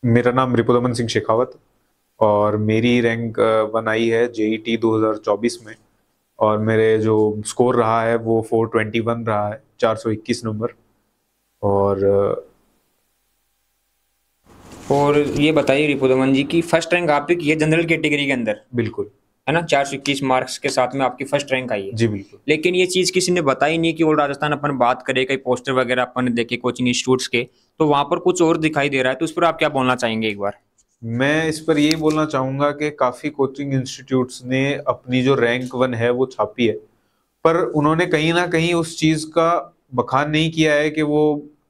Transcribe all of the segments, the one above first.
मेरा नाम रिपुदमन सिंह शेखावत और मेरी रैंक 1 आई है जेईटी 2024 में। और मेरे जो स्कोर रहा है वो 421 रहा है, 421 नंबर। और और ये बताइए रिपुदमन जी की फर्स्ट रैंक आपकी की है जनरल कैटेगरी के अंदर, बिल्कुल। है ना? 421 मार्क्स के साथ में आपकी फर्स्ट रैंक आई है। जी बिल्कुल। लेकिन ये चीज किसी ने बताई नहीं कि ऑल राजस्थान अपन बात करें, कई पोस्टर वगैरह अपन ने देखे कोचिंग इंस्टीट्यूट्स के, तो वहां पर कुछ और दिखाई दे रहा है, तो उस पर आप क्या बोलना चाहेंगे एक बार? मैं इस पर यही बोलना चाहूंगा कि काफी कोचिंग इंस्टीट्यूट्स ने अपनी जो रैंक 1 है वो छापी है, पर उन्होंने कहीं ना कहीं उस चीज का बखान नहीं किया है कि वो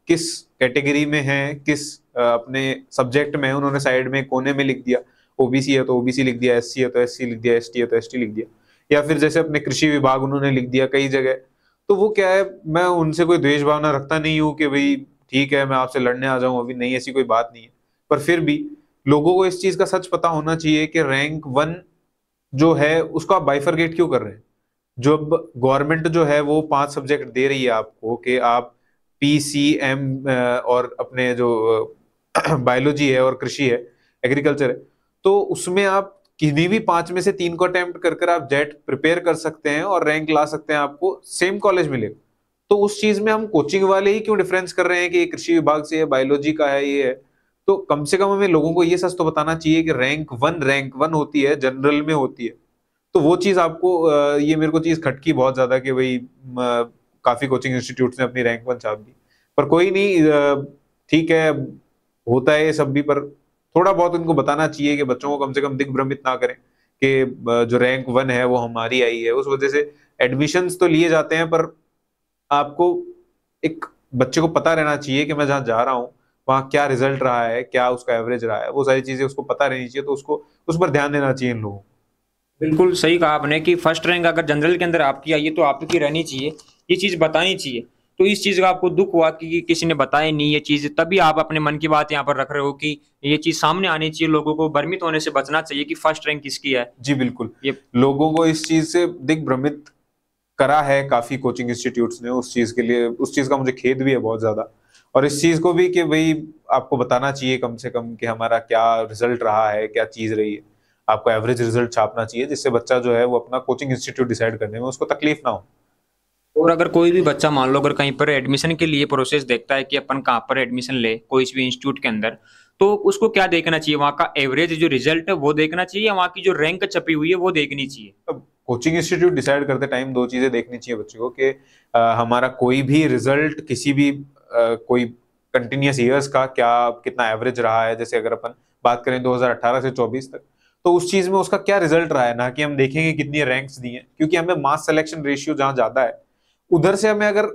किस कैटेगरी में है, किस अपने सब्जेक्ट में है। उन्होंने साइड में कोने में लिख दिया, ओबीसी है तो ओबीसी लिख दिया, एससी है तो एससी लिख दिया, एसटी है तो एसटी लिख दिया, या फिर जैसे अपने कृषि विभाग उन्होंने लिख दिया कई जगह। तो वो क्या है, मैं उनसे कोई द्वेष भावना रखता नहीं हूँ कि भाई ठीक है मैं आपसे लड़ने आ जाऊं, अभी नहीं, ऐसी कोई बात नहीं है। पर फिर भी लोगों को इस चीज का सच पता होना चाहिए कि रैंक 1 जो है उसको आप बाइफरकेट क्यों कर रहे हैं। जब गवर्नमेंट जो है वो 5 सब्जेक्ट दे रही है आपको कि आप पीसीएम और अपने जो बायोलॉजी है और कृषि है, एग्रीकल्चर है, तो उसमें आप किन्हीं भी 5 में से 3 को अटेम्प्ट कर कर आप जेट प्रिपेयर कर सकते हैं और रैंक ला सकते हैं, आपको सेम कॉलेज मिलेगा। तो उस चीज में हम कोचिंग वाले ही क्यों डिफरेंस कर रहे हैं कि ये कृषि विभाग से है, बायोलॉजी का है, ये है। तो कम से कम हमें लोगों को ये सच तो बताना चाहिए कि रैंक वन होती है, जनरल में होती है। तो वो चीज आपको ये मेरे को चीज खटकी बहुत ज्यादा कि भाई काफी कोचिंग इंस्टीट्यूट्स ने अपनी रैंक 1 छाप दी। पर कोई नहीं, ठीक है, होता है ये सब भी। पर थोड़ा बहुत इनको बताना चाहिए कि बच्चों को कम से कम दिग्भ्रमित ना करें कि जो रैंक 1 है वो हमारी आई है। उस वजह से एडमिशन्स तो लिए जाते हैं, पर आपको एक बच्चे को पता रहना चाहिए कि मैं जहाँ जा रहा हूँ वहाँ क्या रिजल्ट रहा है, क्या उसका एवरेज रहा है, वो सारी चीजें उसको पता रहनी चाहिए। तो उसको उस पर ध्यान देना चाहिए इन लोगों को। बिल्कुल सही कहा आपने कि फर्स्ट रैंक अगर जनरल के अंदर आपकी आई है तो आपकी रहनी चाहिए, ये चीज बतानी चाहिए। तो इस चीज का आपको दुख हुआ कि किसी ने बताया नहीं ये चीज, तभी आप अपने मन की बात यहाँ पर रख रहे हो कि ये चीज सामने आनी चाहिए, लोगों को भ्रमित होने से बचना चाहिए कि फर्स्ट रैंक किसकी है। जी बिल्कुल। ये लोगों को इस चीज से दिग्भ्रमित करा है काफी कोचिंग इंस्टीट्यूट्स ने। उस चीज के लिए, उस चीज का मुझे खेद भी है बहुत ज्यादा। और इस चीज को भी कि भाई आपको बताना चाहिए कम से कम कि हमारा क्या रिजल्ट रहा है, क्या चीज रही है। आपको एवरेज रिजल्ट छापना चाहिए जिससे बच्चा जो है वो अपना कोचिंग इंस्टीट्यूट डिसाइड करने में उसको तकलीफ ना हो। और अगर कोई भी बच्चा मान लो अगर कहीं पर एडमिशन के लिए प्रोसेस देखता है कि अपन कहाँ पर एडमिशन ले कोई भी इंस्टीट्यूट के अंदर, तो उसको क्या देखना चाहिए? वहाँ का एवरेज जो रिजल्ट है वो देखना चाहिए या वहाँ की जो रैंक छपी हुई है वो देखनी चाहिए? अब कोचिंग इंस्टीट्यूट डिसाइड करते टाइम दो चीजें देखनी चाहिए बच्चे को कि हमारा कोई भी रिजल्ट किसी भी कोई कंटिन्यूअस ईयर्स का क्या कितना एवरेज रहा है। जैसे अगर अपन बात करें 2018 से 24 तक, तो उस चीज में उसका क्या रिजल्ट रहा है, ना कि हम देखेंगे कितनी रैंक्स दी हैं। क्योंकि हमें मास सिलेक्शन रेशियो जहां ज्यादा है उधर से हमें अगर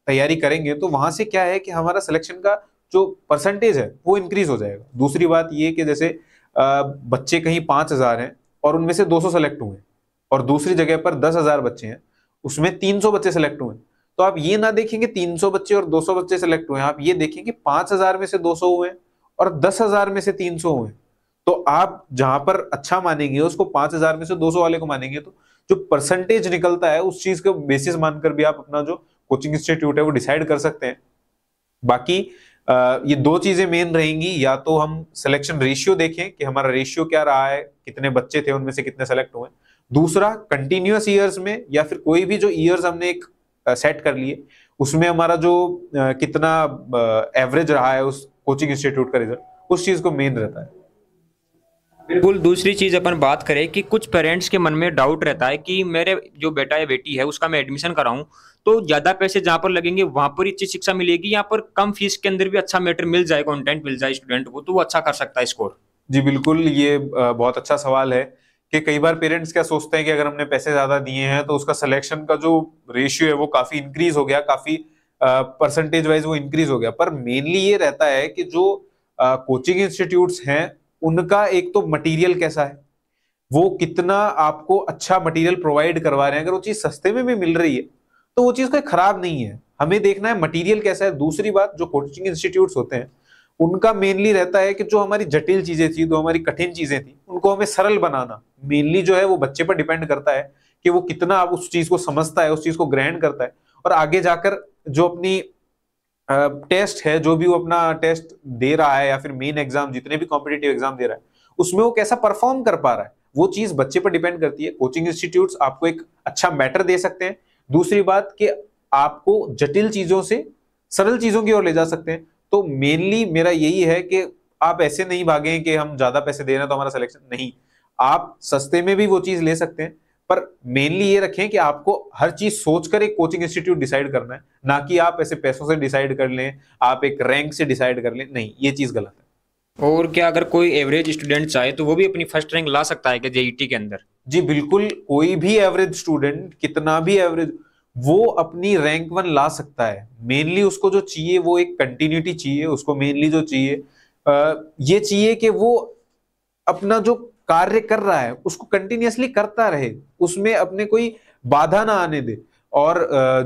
तैयारी करेंगे तो वहां से क्या है कि हमारा सिलेक्शन का जो परसेंटेज है वो इंक्रीज हो जाएगा। दूसरी बात ये कि जैसे बच्चे कहीं 5,000 हैं और उनमें से 200 सेलेक्ट हुए, और दूसरी जगह पर 10,000 बच्चे हैं उसमें 300 बच्चे सेलेक्ट हुए। तो आप ये ना देखेंगे 300 बच्चे और 200 बच्चे सेलेक्ट हुए, आप ये देखेंगे 5,000 में से 200 हुए और 10,000 में से 300 हुए। तो आप जहां पर अच्छा मानेंगे उसको 5,000 में से 200 वाले को मानेंगे, तो जो परसेंटेज निकलता है उस चीज को बेसिस मानकर भी आप अपना जो कोचिंग इंस्टीट्यूट है वो डिसाइड कर सकते हैं। बाकी ये दो चीजें मेन रहेंगी, या तो हम सिलेक्शन रेशियो देखें कि हमारा रेशियो क्या रहा है, कितने बच्चे थे उनमें से कितने सेलेक्ट हुए। दूसरा, कंटिन्यूअस ईयर्स में या फिर कोई भी जो ईयर्स हमने एक सेट कर लिए उसमें हमारा जो कितना एवरेज रहा है उस कोचिंग इंस्टीट्यूट का रिजल्ट, उस चीज को मेन रहता है। बिल्कुल। दूसरी चीज अपन बात करें कि कुछ पेरेंट्स के मन में डाउट रहता है कि मेरे जो बेटा या बेटी है उसका मैं एडमिशन कराऊं तो ज्यादा पैसे जहां पर लगेंगे वहां पर ही अच्छी शिक्षा मिलेगी, यहाँ पर कम फीस के अंदर भी अच्छा मैटर मिल जाए, कंटेंट मिल जाए स्टूडेंट को, तो वो अच्छा कर सकता है स्कोर। जी बिल्कुल। ये बहुत अच्छा सवाल है कि कई बार पेरेंट्स क्या सोचते हैं कि अगर हमने पैसे ज्यादा दिए हैं तो उसका सिलेक्शन का जो रेशियो है वो काफी इंक्रीज हो गया, काफी परसेंटेज वाइज वो इंक्रीज हो गया। पर मेनली ये रहता है कि जो कोचिंग इंस्टीट्यूट्स हैं उनका एक तो मटेरियल कैसा है, वो कितना आपको अच्छा मटेरियल प्रोवाइड करवा रहे हैं। अगर वो चीज सस्ते में भी मिल रही है तो वो चीज कोई खराब नहीं है, हमें देखना है मटेरियल कैसा है। दूसरी बात, जो कोचिंग इंस्टीट्यूट्स होते हैं उनका मेनली रहता है कि जो हमारी जटिल चीजें थी, जो हमारी कठिन चीजें थी, उनको हमें सरल बनाना मेनली जो है वो बच्चे पर डिपेंड करता है कि वो कितना उस चीज को समझता है, उस चीज को ग्रहण करता है, और आगे जाकर जो अपनी टेस्ट है, जो भी वो अपना टेस्ट दे रहा है या फिर मेन एग्जाम, जितने भी कॉम्पिटिटिव एग्जाम दे रहा है, उसमें वो कैसा परफॉर्म कर पा रहा है, वो चीज बच्चे पर डिपेंड करती है। कोचिंग इंस्टीट्यूट्स आपको एक अच्छा मैटर दे सकते हैं। दूसरी बात कि आपको जटिल चीजों से सरल चीजों की ओर ले जा सकते हैं। तो मेनली मेरा यही है कि आप ऐसे नहीं भागें कि हम ज्यादा पैसे दे रहे हैं तो हमारा सिलेक्शन नहीं, आप सस्ते में भी वो चीज ले सकते हैं। पर मेनली ये रखें कि आपको हर चीज सोचकर एक कोचिंग इंस्टीट्यूट डिसाइड करना है, ना कि आप ऐसे पैसों से डिसाइड कर लें, आप एक रैंक से डिसाइड कर लें। नहीं, ये चीज गलत है। और क्या अगर कोई एवरेज स्टूडेंट चाहे तो वो भी अपनी फर्स्ट रैंक ला सकता है क्या जेईटी के अंदर? जी बिल्कुल, कोई भी एवरेज स्टूडेंट, कितना भी एवरेज, वो अपनी रैंक 1 ला सकता है। मेनली उसको जो चाहिए वो एक कंटिन्यूटी चाहिए। उसको मेनली जो चाहिए ये चाहिए कि वो अपना जो कार्य कर रहा है उसको कंटिन्यूअसली करता रहे, उसमें अपने कोई बाधा ना आने दे। और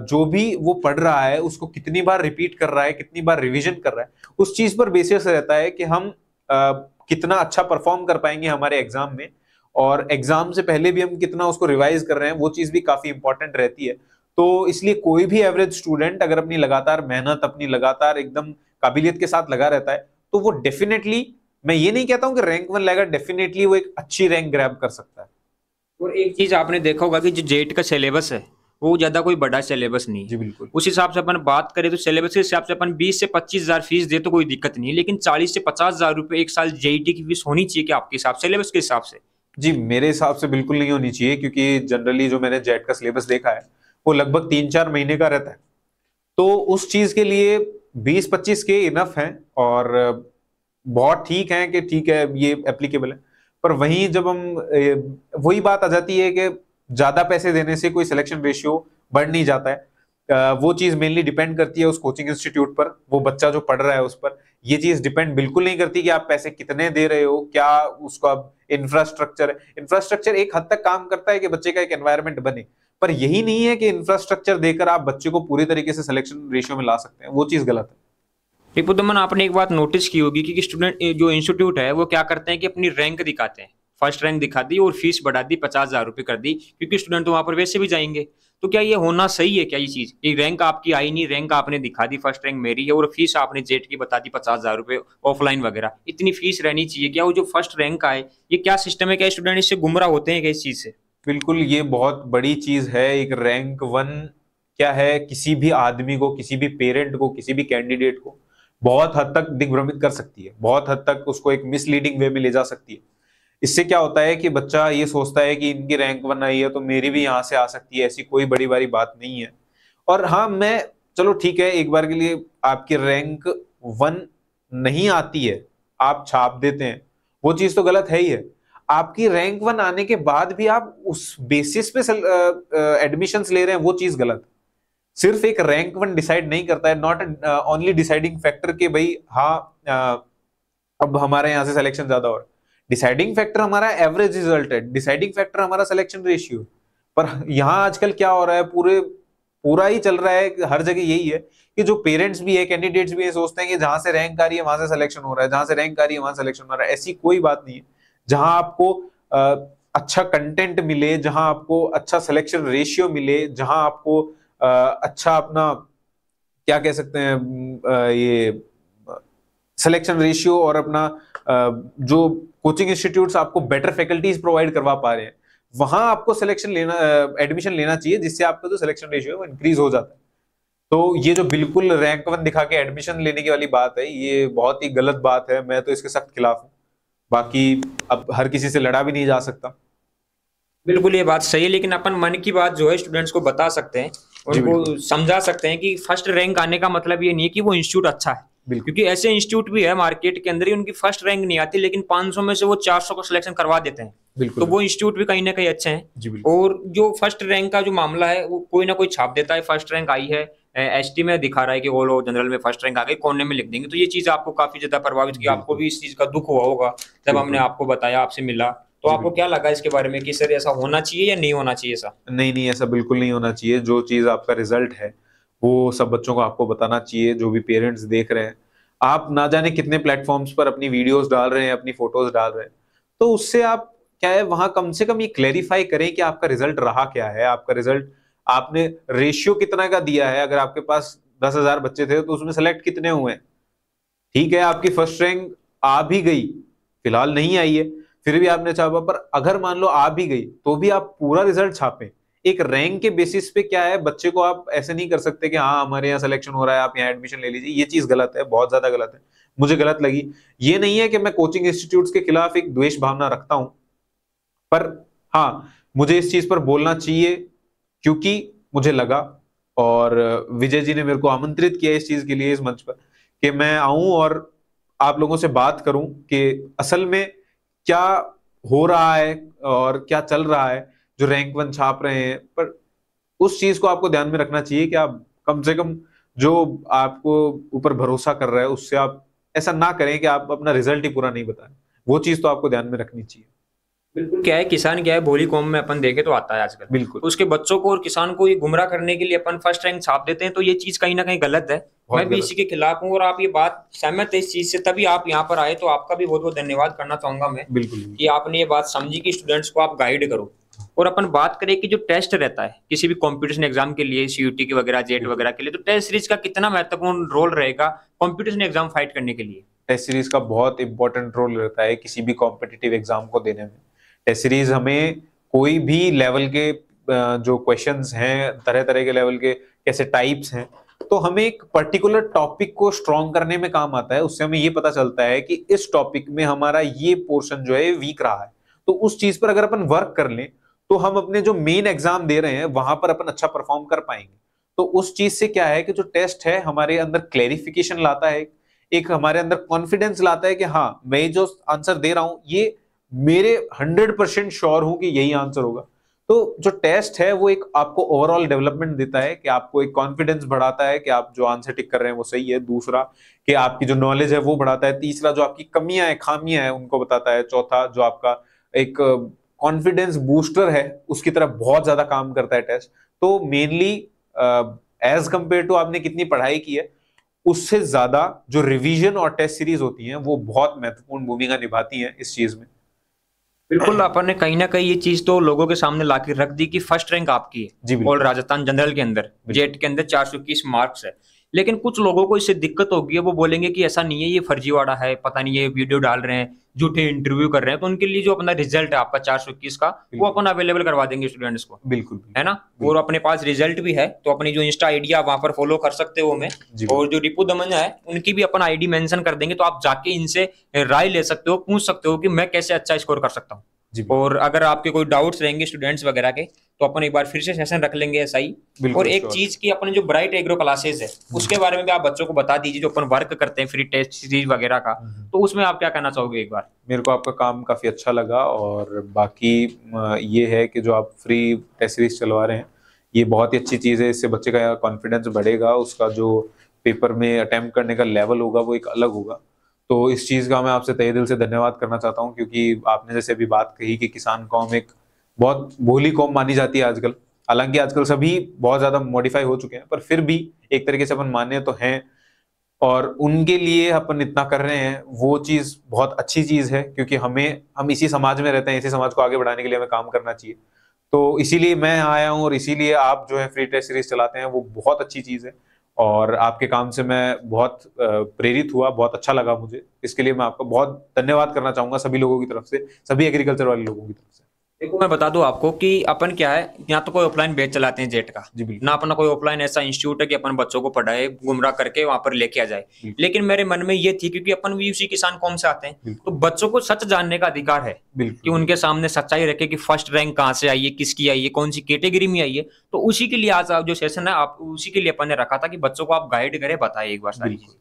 जो भी वो पढ़ रहा है उसको कितनी बार रिपीट कर रहा है, कितनी बार रिवीजन कर रहा है, उस चीज पर बेसिस रहता है कि हम कितना अच्छा परफॉर्म कर पाएंगे हमारे एग्जाम में। और एग्जाम से पहले भी हम कितना उसको रिवाइज कर रहे हैं, वो चीज भी काफी इंपॉर्टेंट रहती है। तो इसलिए कोई भी एवरेज स्टूडेंट अगर अपनी लगातार मेहनत, अपनी लगातार एकदम काबिलियत के साथ लगा रहता है, तो वो डेफिनेटली, मैं ये नहीं कहता हूं कि रैंक 1 लाएगा, डेफिनेटली वो एक अच्छी रैंक ग्रैब कर सकता है। और एक चीज आपने देखा होगा कि जो जेट का सिलेबस है वो ज्यादा कोई बड़ा सिलेबस नहीं जी है। बिल्कुल। उस हिसाब से अपन बात करें तो सिलेबस के हिसाब से अपन 20 से 25 हजार फीस दे तो कोई दिक्कत नहीं है, लेकिन 40 से 50 हजार रुपए एक साल जेईटी की फीस होनी चाहिए क्या आपके हिसाब, सिलेबस के हिसाब से? जी मेरे हिसाब से बिल्कुल नहीं होनी चाहिए, क्योंकि जनरली जो मैंने जेट का सिलेबस देखा है वो लगभग 3-4 महीने का रहता है। तो उस चीज के लिए 20-25 के इनफ है, और बहुत ठीक है कि ठीक है ये एप्लीकेबल है। पर वहीं जब हम वही बात आ जाती है कि ज्यादा पैसे देने से कोई सिलेक्शन रेशियो बढ़ नहीं जाता है। वो चीज मेनली डिपेंड करती है उस कोचिंग इंस्टीट्यूट पर, वो बच्चा जो पढ़ रहा है उस पर। ये चीज डिपेंड बिल्कुल नहीं करती कि आप पैसे कितने दे रहे हो, क्या उसका इंफ्रास्ट्रक्चर है। इंफ्रास्ट्रक्चर एक हद तक काम करता है कि बच्चे का एक एनवायरनमेंट बने, पर यही नहीं है कि इंफ्रास्ट्रक्चर देकर आप बच्चे को पूरी तरीके से सिलेक्शन रेशियो में ला सकते हैं, वो चीज गलत है। रिपुदमन, आपने एक बात नोटिस की होगी कि स्टूडेंट जो इंस्टीट्यूट है वो क्या करते हैं कि अपनी रैंक दिखाते हैं, फर्स्ट रैंक दिखा दी और फीस बढ़ा दी, 50 हजार रुपये कर दी, क्योंकि स्टूडेंट तो वहां पर वैसे भी जाएंगे। तो क्या ये होना सही है क्या? ये चीज, ये रैंक आपकी आई नहीं, रैंक आपने दिखा दी, फर्स्ट रैंक मेरी है, और फीस आपने जेट की बता दी 50 हजार रुपये ऑफलाइन वगैरह, इतनी फीस रहनी चाहिए क्या? वो जो फर्स्ट रैंक आए, ये क्या सिस्टम है? क्या स्टूडेंट इससे गुमराह होते हैं क्या इस चीज से? बिल्कुल, ये बहुत बड़ी चीज है। एक रैंक 1 क्या है, किसी भी आदमी को, किसी भी पेरेंट को, किसी भी कैंडिडेट को बहुत हद तक दिग्भ्रमित कर सकती है, बहुत हद तक उसको एक मिसलीडिंग वे में ले जा सकती है। इससे क्या होता है कि बच्चा ये सोचता है कि इनकी रैंक 1 आई है तो मेरी भी यहां से आ सकती है, ऐसी कोई बड़ी बड़ी बात नहीं है। और हाँ, मैं, चलो ठीक है, एक बार के लिए आपकी रैंक 1 नहीं आती है, आप छाप देते हैं, वो चीज तो गलत है ही है। आपकी रैंक 1 आने के बाद भी आप उस बेसिस पे एडमिशंस ले रहे हैं, वो चीज गलत। सिर्फ एक रैंक 1 डिसाइड नहीं करता है, नॉट ओनली डिसाइडिंग फैक्टर कि भाई हाँ अब हमारे यहाँ से सिलेक्शन ज्यादा हो रहा है। डिसाइडिंग फैक्टर हमारा एवरेज रिजल्ट है, डिसाइडिंग फैक्टर हमारा सिलेक्शन रेशियो। पर यहाँ आजकल क्या हो रहा है, पूरा ही चल रहा है, हर जगह यही है कि जो पेरेंट्स भी है, कैंडिडेट्स भी है, सोचते हैं कि जहां से रैंक आ रही है वहां से सिलेक्शन हो रहा है, जहां से रैंक आ रही है वहां सिलेक्शन हो रहा है। ऐसी कोई बात नहीं है। जहां आपको अच्छा कंटेंट मिले, जहां आपको अच्छा सिलेक्शन रेशियो मिले, जहां आपको अच्छा अपना क्या कह सकते हैं, ये सिलेक्शन रेशियो और अपना जो कोचिंग इंस्टीट्यूट्स आपको बेटर फैकल्टीज प्रोवाइड करवा पा रहे हैं, वहां आपको सिलेक्शन लेना, एडमिशन लेना चाहिए, जिससे आपका जो सिलेक्शन रेशियो है वो इंक्रीज हो जाता है। तो ये जो बिल्कुल रैंक 1 दिखा के एडमिशन लेने की वाली बात है, ये बहुत ही गलत बात है। मैं तो इसके सख्त खिलाफ हूँ। बाकी अब हर किसी से लड़ा भी नहीं जा सकता। बिल्कुल ये बात सही है, लेकिन अपन मन की बात जो है स्टूडेंट्स को बता सकते हैं, जी बिल्कुल। उनको समझा सकते हैं कि फर्स्ट रैंक आने का मतलब ये नहीं है कि वो इंस्टीट्यूट अच्छा है। बिल्कुल। क्योंकि ऐसे इंस्टीट्यूट भी है मार्केट के अंदर ही, उनकी फर्स्ट रैंक नहीं आती, लेकिन 500 में से वो 400 का सिलेक्शन करवा देते हैं। बिल्कुल। तो वो इंस्टीट्यूट भी कहीं ना कहीं अच्छे हैं। जी बिल्कुल। और जो फर्स्ट रैंक का जो मामला है वो कोई ना कोई छाप देता है, फर्स्ट रैंक आई है, एसटी में दिखा रहा है कि ऑल ओवर जनरल में फर्स्ट रैंक आ गई, कोने में लिख देंगे। तो ये चीज आपको काफी ज्यादा प्रभावित की, आपको भी इस चीज का दुख हुआ होगा जब हमने आपको बताया, आपसे मिला। तो आपको क्या लगा इसके बारे में कि सर ऐसा होना चाहिए या नहीं होना चाहिए ऐसा? नहीं नहीं, ऐसा बिल्कुल नहीं होना चाहिए। जो चीज आपका रिजल्ट है वो सब बच्चों को आपको बताना चाहिए, जो भी पेरेंट्स देख रहे हैं। आप ना जाने कितने प्लेटफॉर्म्स पर अपनी वीडियोस डाल रहे हैं, अपनी फोटोज डाल रहे हैं, तो उससे आप क्या है, वहां कम से कम ये क्लेरिफाई करें कि आपका रिजल्ट रहा क्या है, आपका रिजल्ट आपने रेशियो कितना का दिया है। अगर आपके पास 10,000 बच्चे थे तो उसमें सेलेक्ट कितने हुए? ठीक है, आपकी फर्स्ट रैंक आ भी गई, फिलहाल नहीं आई है, फिर भी आपने छापा, पर अगर मान लो आ भी गई तो भी आप पूरा रिजल्ट छापें। एक रैंक के बेसिस पे क्या है, बच्चे को आप ऐसे नहीं कर सकते कि हाँ हमारे यहाँ सिलेक्शन हो रहा है, आप यहाँ एडमिशन ले लीजिए। ये चीज गलत है, बहुत ज्यादा गलत है, मुझे गलत लगी। ये नहीं है कि मैं कोचिंग इंस्टीट्यूट्स के खिलाफ एक द्वेष भावना रखता हूं, पर हाँ मुझे इस चीज पर बोलना चाहिए क्योंकि मुझे लगा, और विजय जी ने मेरे को आमंत्रित किया इस चीज के लिए, इस मंच पर, कि मैं आऊं और आप लोगों से बात करूं कि असल में क्या हो रहा है और क्या चल रहा है जो रैंक वन छाप रहे हैं। पर उस चीज को आपको ध्यान में रखना चाहिए कि आप कम से कम जो आपको ऊपर भरोसा कर रहा है उससे आप ऐसा ना करें कि आप अपना रिजल्ट ही पूरा नहीं बताएं। वो चीज तो आपको ध्यान में रखनी चाहिए। बिल्कुल, क्या है किसान क्या है भोली कौम में अपन देखे तो आता है आजकल। बिल्कुल, तो उसके बच्चों को और किसान को ये गुमराह करने के लिए अपन फर्स्ट रैंक छाप देते हैं, तो ये चीज कहीं ना कहीं गलत है। बहुत मैं भी गलत। इसी के खिलाफ हूँ और आप ये बात सहमत है इस चीज से, तभी आप यहाँ पर आए, तो आपका भी बहुत बहुत धन्यवाद करना चाहूंगा मैं बिल्कुल कि बिल्कुल। आपने ये बात समझी कि स्टूडेंट्स को आप गाइड करो। और अपन बात करें कि जो टेस्ट रहता है किसी भी कंपटीशन एग्जाम के लिए, सीयूटी के वगैरह, जेट बिल्कुल, वगैरह के लिए, तो टेस्ट सीरीज का कितना महत्वपूर्ण रोल रहेगा कंपटीशन एग्जाम फाइट करने के लिए? टेस्ट सीरीज का बहुत इंपॉर्टेंट रोल रहता है किसी भी कॉम्पिटिटिव एग्जाम को देने में। टेस्ट सीरीज हमें कोई भी लेवल के जो क्वेश्चंस हैं, तरह तरह के लेवल के कैसे टाइप्स हैं, तो हमें एक पर्टिकुलर टॉपिक को स्ट्रॉन्ग करने में काम आता है। उससे हमें ये पता चलता है कि इस टॉपिक में हमारा ये पोर्शन जो है वीक रहा है, तो उस चीज पर अगर अपन वर्क कर लें तो हम अपने जो मेन एग्जाम दे रहे हैं वहां पर अपन अच्छा परफॉर्म कर पाएंगे। तो उस चीज से क्या है कि जो टेस्ट है हमारे अंदर क्लेरिफिकेशन लाता है, एक हमारे अंदर कॉन्फिडेंस लाता है कि हाँ मैं जो आंसर दे रहा हूं ये मेरे 100% श्योर हूं कि यही आंसर होगा। तो जो टेस्ट है वो एक आपको ओवरऑल डेवलपमेंट देता है कि आपको एक कॉन्फिडेंस बढ़ाता है कि आप जो आंसर टिक कर रहे हैं वो सही है। दूसरा कि आपकी जो नॉलेज है वो बढ़ाता है। तीसरा जो आपकी कमियां हैं, खामियां हैं, उनको बताता है। चौथा जो आपका एक कॉन्फिडेंस बूस्टर है उसकी तरफ बहुत ज्यादा काम करता है टेस्ट। तो मेनली एज कंपेयर टू आपने कितनी पढ़ाई की है उससे ज्यादा जो रिवीजन और टेस्ट सीरीज होती हैं वो बहुत महत्वपूर्ण भूमिका निभाती हैं इस चीज में। बिल्कुल, अपन ने कहीं ना कहीं ये चीज तो लोगों के सामने लाके रख दी कि फर्स्ट रैंक आपकी जी है और बिल्कुल। राजस्थान जनरल के अंदर, बिल्कुल जेट के अंदर 421 मार्क्स है। लेकिन कुछ लोगों को इससे दिक्कत होगी है, वो बोलेंगे कि ऐसा नहीं है, ये फर्जीवाड़ा है, पता नहीं ये वीडियो डाल रहे हैं, झूठे इंटरव्यू कर रहे हैं। तो उनके लिए जो अपना रिजल्ट है आपका 421 का, वो बिल्कुल। अपन अवेलेबल करवा देंगे स्टूडेंट्स को, बिल्कुल है ना। और बिल्कुल। अपने पास रिजल्ट भी है, तो अपनी जो इंस्टा आईडी आप वहां पर फॉलो कर सकते हो हमें। जी और बिल्कुल। जो रिपु दमन है उनकी भी अपन आईडी मेंशन कर देंगे, तो आप जाके इनसे राय ले सकते हो, पूछ सकते हो कि मैं कैसे अच्छा स्कोर कर सकता हूँ। जी बिल्कुल। और अगर आपके कोई डाउट्स रहेंगे स्टूडेंट्स वगैरह के, तो अपन एक बार फिर से सेशन रख लेंगे ऐसा ही। और बिल्कुल एक श्योर। चीज की अपने जो ब्राइट एग्रो क्लासेस है उसके बारे में भी आप बच्चों को बता दीजिए, जो अपन वर्क करते हैं फ्री टेस्ट सीरीज वगैरह का। तो उसमें आप क्या कहना चाहोगे एक बार? मेरे को आपका काम काफी अच्छा लगा, और बाकी ये है कि जो आप फ्री टेस्ट सीरीज चलवा रहे हैं ये बहुत ही अच्छी चीज है। इससे बच्चे का कॉन्फिडेंस बढ़ेगा, उसका जो पेपर में अटेम्प्ट करने का लेवल होगा वो एक अलग होगा। तो इस चीज का मैं आपसे तहे दिल से धन्यवाद करना चाहता हूँ, क्योंकि आपने जैसे अभी बात कही कि किसान कौम एक बहुत भोली कौम मानी जाती है आजकल। हालांकि आजकल सभी बहुत ज्यादा मॉडिफाई हो चुके हैं, पर फिर भी एक तरीके से अपन माने तो हैं, और उनके लिए अपन इतना कर रहे हैं वो चीज बहुत अच्छी चीज है, क्योंकि हम इसी समाज में रहते हैं, इसी समाज को आगे बढ़ाने के लिए हमें काम करना चाहिए। तो इसीलिए मैं आया हूँ, और इसीलिए आप जो है फ्री टेस्ट सीरीज चलाते हैं वो बहुत अच्छी चीज है। और आपके काम से मैं बहुत प्रेरित हुआ, बहुत अच्छा लगा मुझे। इसके लिए मैं आपका बहुत धन्यवाद करना चाहूंगा सभी लोगों की तरफ से, सभी एग्रीकल्चर वाले लोगों की तरफ से। देखो, मैं बता दूं आपको कि अपन क्या है, यहाँ तो कोई ऑफलाइन बैच चलाते हैं जेट का, जी बिल्कुल। ना अपना कोई ऑफलाइन ऐसा इंस्टीट्यूट है कि अपन बच्चों को पढ़ाए गुमराह करके वहां पर लेके आ जाए। बिल्कुल। लेकिन मेरे मन में ये थी, क्योंकि अपन भी उसी किसान कौम से आते हैं, तो बिल्कुल। बच्चों को सच जानने का अधिकार है कि बिल्कुल। उनके सामने सच्चाई रखे कि फर्स्ट रैंक कहाँ से आई है, किसकी आई है, कौन सी कैटेगरी में आई है। तो उसी के लिए आज आप जो सेशन है, आप उसी के लिए अपन ने रखा था कि बच्चों को आप गाइड करें, बताए एक बार सारी बिल्कुल। चीजें।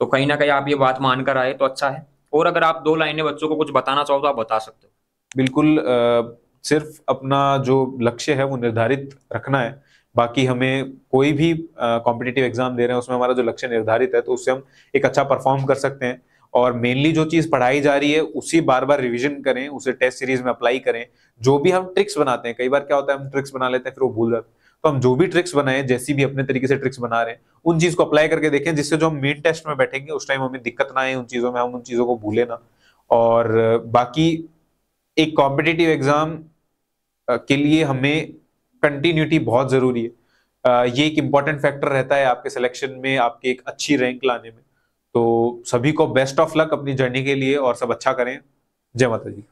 तो कहीं ना कहीं आप ये बात मानकर आए तो अच्छा है। और अगर आप दो लाइनें बच्चों को कुछ बताना चाहो तो आप बता सकते हो। बिल्कुल। सिर्फ अपना जो लक्ष्य है वो निर्धारित रखना है। बाकी हमें कोई भी कॉम्पिटिटिव एग्जाम दे रहे हैं उसमें हमारा जो लक्ष्य निर्धारित है तो उससे हम एक अच्छा परफॉर्म कर सकते हैं। और मेनली जो चीज पढ़ाई जा रही है उसी बार बार रिवीजन करें, उसे टेस्ट सीरीज में अप्लाई करें। जो भी हम ट्रिक्स बनाते हैं, कई बार क्या होता है हम ट्रिक्स बना लेते हैं फिर वो भूल जाते हैं, तो हम जो भी ट्रिक्स बनाए, जैसी भी अपने तरीके से ट्रिक्स बना रहे हैं, उन चीज को अप्लाई करके देखें, जिससे जो हम मेन टेस्ट में बैठेंगे उस टाइम हमें दिक्कत ना आए, उन चीजों में हम उन चीजों को भूले ना। और बाकी एक कॉम्पिटिटिव एग्जाम के लिए हमें कंटिन्यूटी बहुत जरूरी है। ये एक इम्पॉर्टेंट फैक्टर रहता है आपके सिलेक्शन में, आपके एक अच्छी रैंक लाने में। तो सभी को बेस्ट ऑफ लक अपनी जर्नी के लिए, और सब अच्छा करें। जय माता दी।